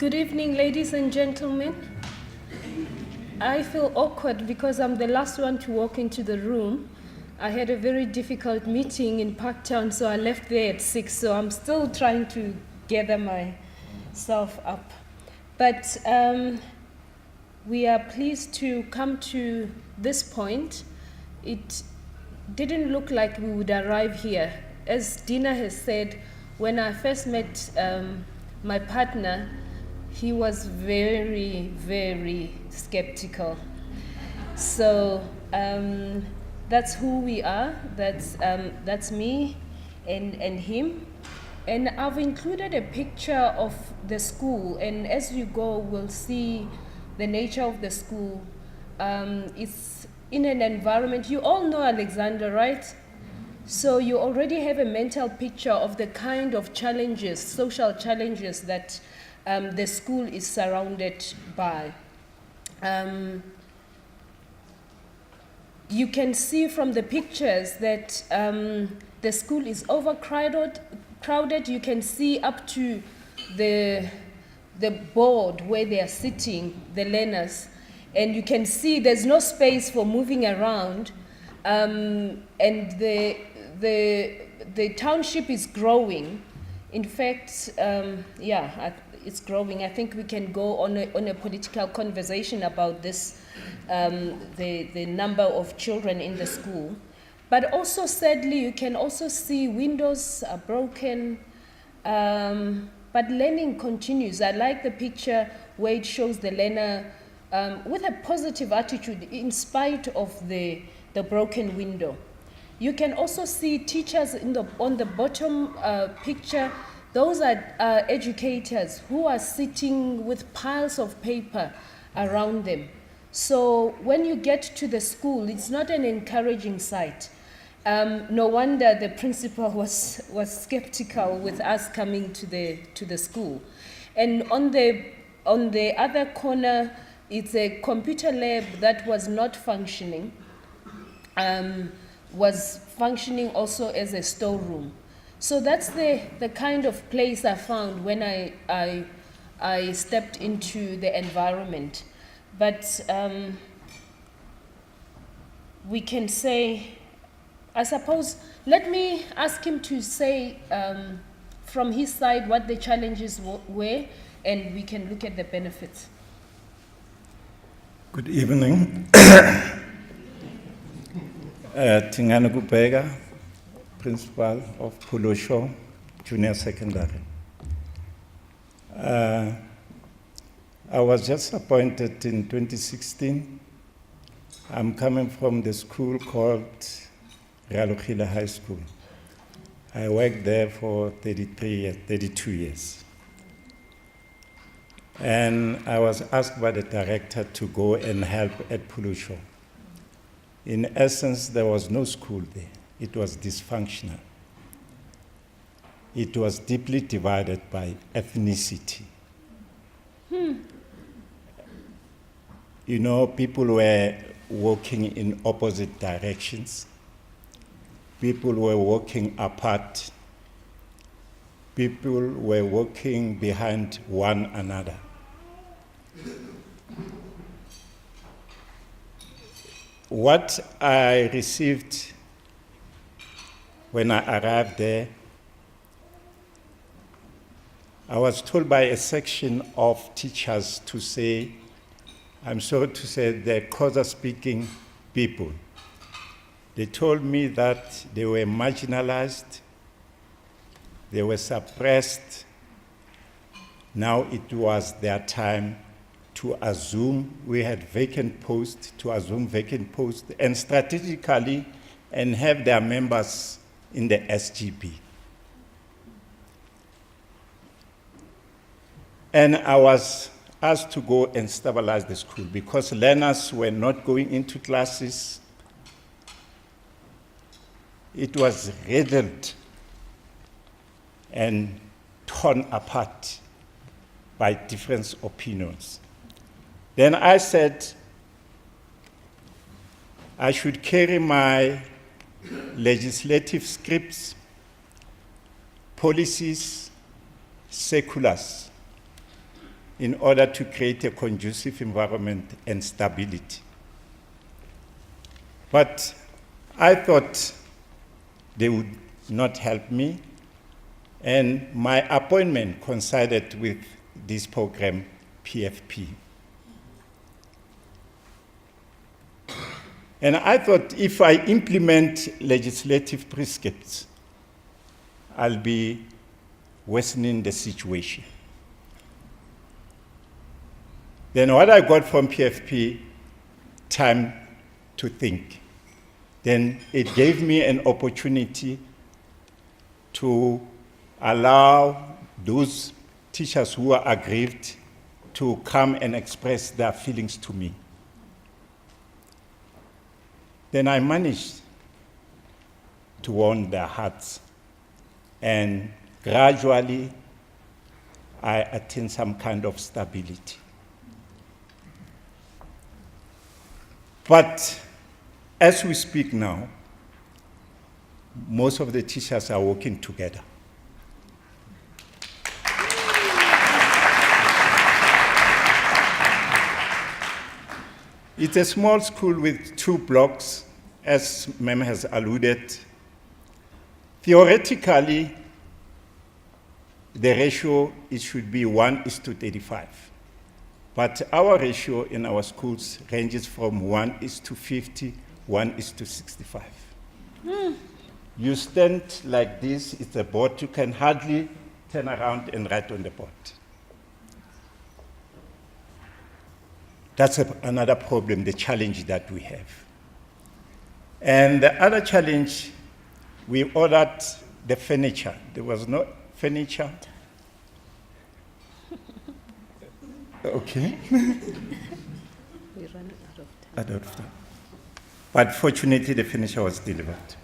Good evening, ladies and gentlemen. I feel awkward because I'm the last one to walk into the room. I had a very difficult meeting in Parktown, so I left there at 6, so I'm still trying to gather myself up. But we are pleased to come to this point. It didn't look like we would arrive here. As Dina has said, when I first met my partner, he was very, very skeptical. So that's who we are. That's me and him. And I've included a picture of the school. And as you go, we'll see the nature of the school. It's in an environment, you all know Alexander, right? So you already have a mental picture of the kind of challenges, social challenges that the school is surrounded by. You can see from the pictures that the school is overcrowded. You can see up to the board where they are sitting, the learners, and you can see there's no space for moving around, and the township is growing. In fact, it's growing. I think we can go on a political conversation about this, the number of children in the school. But also, sadly, you can also see windows are broken, but learning continues. I like the picture where it shows the learner with a positive attitude in spite of the broken window. You can also see teachers on the bottom picture. Those are educators who are sitting with piles of paper around them. So when you get to the school, it's not an encouraging sight. No wonder the principal was skeptical with us coming to the school. And on the other corner, it's a computer lab that was not functioning, was functioning also as a storeroom. So that's the kind of place I found when I stepped into the environment. But we can say, I suppose, let me ask him to say from his side what the challenges were, and we can look at the benefits. Good evening. Dingaan, Principal of Pulosho Junior Secondary. I was just appointed in 2016. I'm coming from the school called Realogile High School. I worked there for 32 years. And I was asked by the director to go and help at Pulosho. In essence, there was no school there. It was dysfunctional. It was deeply divided by ethnicity. You know, people were walking in opposite directions. People were walking apart. People were walking behind one another. What I received when I arrived there, I was told by a section of teachers to say, I'm sorry to say, they're Xhosa-speaking people. They told me that they were marginalized, they were suppressed. Now it was their time to assume, we had vacant posts, to assume vacant posts, and strategically, and have their members in the SGB. And I was asked to go and stabilize the school because learners were not going into classes. It was riddled and torn apart by different opinions. Then I said I should carry my legislative scripts, policies, circulars, in order to create a conducive environment and stability. But I thought they would not help me, and my appointment coincided with this program, PFP. And I thought if I implement legislative prescripts, I'll be worsening the situation. Then what I got from PFP, time to think. Then it gave me an opportunity to allow those teachers who are aggrieved to come and express their feelings to me. Then I managed to win their hearts, and gradually I attained some kind of stability. But as we speak now, most of the teachers are working together. It's a small school with 2 blocks, as Mem has alluded. Theoretically, the ratio, it should be 1:35. But our ratio in our schools ranges from 1:50, 1:65. You stand like this, it's a board, you can hardly turn around and write on the board. That's another problem, the challenge that we have. And the other challenge, we ordered the furniture. There was no furniture. Okay. We ran out of time. But fortunately, the furniture was delivered.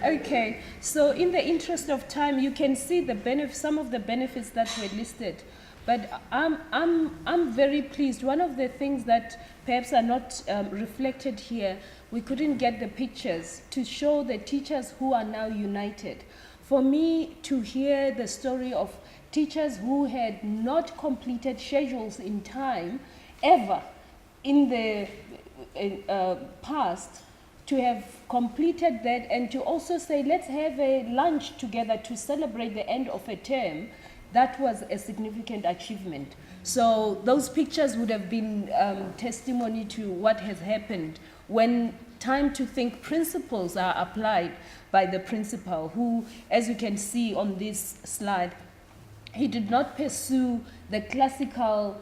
Okay, so in the interest of time, you can see some of the benefits that were listed. But I'm very pleased. One of the things that perhaps are not reflected here, we couldn't get the pictures to show the teachers who are now united. For me to hear the story of teachers who had not completed schedules in time ever in the past, to have completed that and to also say, let's have a lunch together to celebrate the end of a term, that was a significant achievement. So those pictures would have been testimony to what has happened when time to think principles are applied by the principal, who, as you can see on this slide, he did not pursue the classical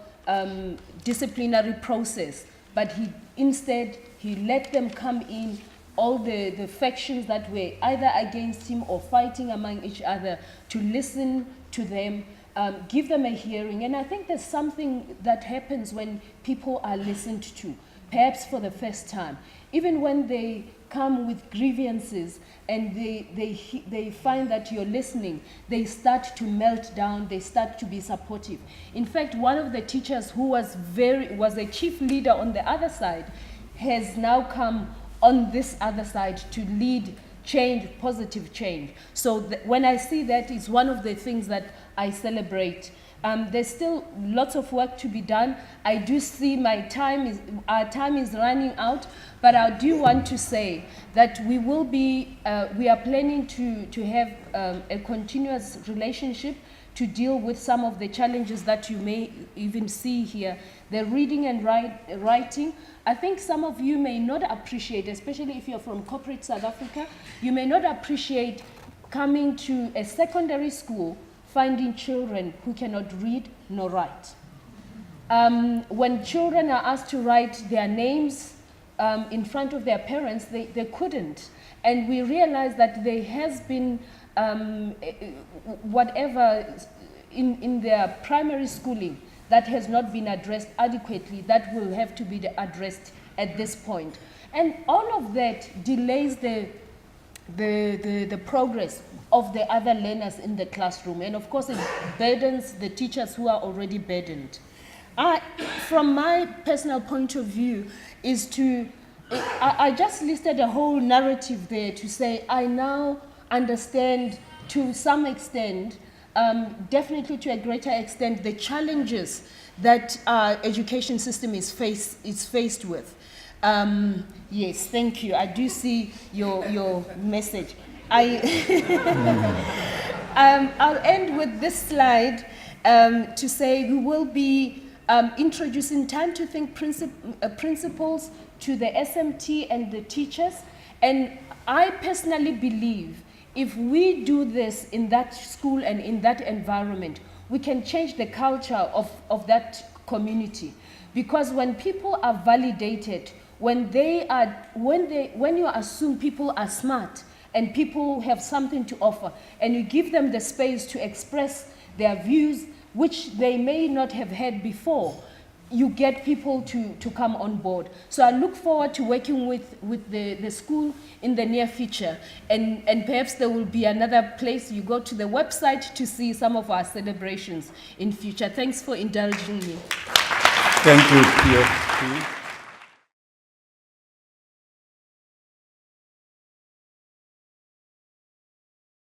disciplinary process, but instead he let them come in, all the factions that were either against him or fighting among each other, to listen to them, give them a hearing. And I think there's something that happens when people are listened to, perhaps for the first time. Even when they come with grievances and they find that you're listening, they start to melt down, they start to be supportive. In fact, one of the teachers who was a chief leader on the other side has now come on this other side to lead change, positive change. So when I see that, it's one of the things that I celebrate. There's still lots of work to be done. I do see our time is running out, but I do want to say that we are planning to have a continuous relationship to deal with some of the challenges that you may even see here. The reading and writing, I think some of you may not appreciate, especially if you're from corporate South Africa, you may not appreciate coming to a secondary school, finding children who cannot read nor write. When children are asked to write their names in front of their parents, they couldn't. And we realize that there has been whatever in their primary schooling that has not been addressed adequately, that will have to be addressed at this point. And all of that delays the progress of the other learners in the classroom. And of course, it burdens the teachers who are already burdened. From my personal point of view, I just listed a whole narrative there to say, I now understand to some extent definitely to a greater extent the challenges that our education system is faced with. Yes, thank you. I do see your message. I'll end with this slide to say we will be introducing time to think principles to the SMT and the teachers. And I personally believe if we do this in that school and in that environment, we can change the culture of that community. Because when people are validated, when you assume people are smart and people have something to offer, and you give them the space to express their views, which they may not have had before, you get people to come on board. So I look forward to working with the school in the near future. And perhaps there will be another place you go to the website to see some of our celebrations in future. Thanks for indulging me. Thank you, Pierre.